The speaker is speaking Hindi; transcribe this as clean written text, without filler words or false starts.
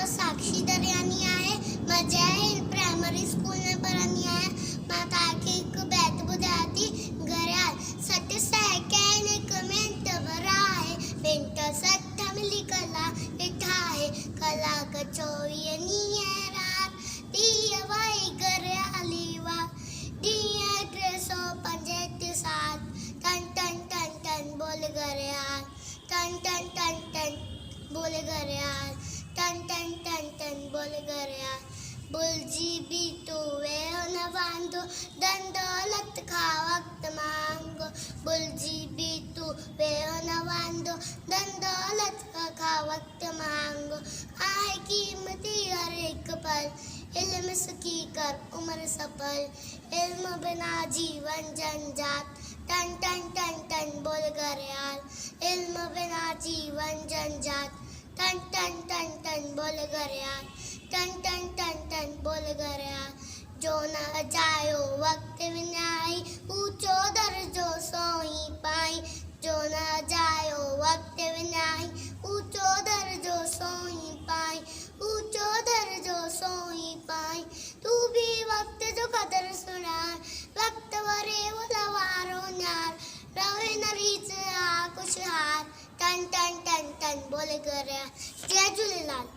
नालो साक्षी दरियानी आहे। मां जय प्राइमरी स्कूल में पढ़ंदी आहियां। मां तव्हांखे हिकु बैत ॿुधायां थी। घड़ियाल सठ सेकेंड हिकु मिंट वराए, मिंट 60 मिली कलाक ठाहे, कलाक 24 ॾींहं राति, ॾींहं वई घड़ियाली वाह, ॾींहं 365 टन टन टन टन बोल घड़ियाल, टन टन टन टन बोल घड़ियाल, टन टन टन टन बोल घड़ियाल। बुलजी भी तू वेहो न वांदो, धन दौलत खा वक्त मांगो। बुलजी भी तू वेहो न वांदो, धन दौलत खा वक्त मांगो। आहे कीमती हर एक पल, इल्म सीखी कर उम्र सफल। इल्म बिना जीवन जंजात, टन टन टन टन बोल घड़ियाल। इल्म बिना जीवन जंजात, टन टन टन टन बोल घड़ियाल, टन टन टन टन बोल घड़ियाल। जो न अजायो वक्त विञाई, ऊंचो दर्जो सोई पाई। जो न अजायो वक्त विञाई, ऊंचो दर्जो सोई पाई, ऊंचो दर्जो सोई पाई। तू भी वक्त जो कदर सुञाण, वक्त वरे वारो न्यार, रवे न रीच आ खुशहाल। टन टन टन टन बोल घड़ियाल। जय झूलेलाल।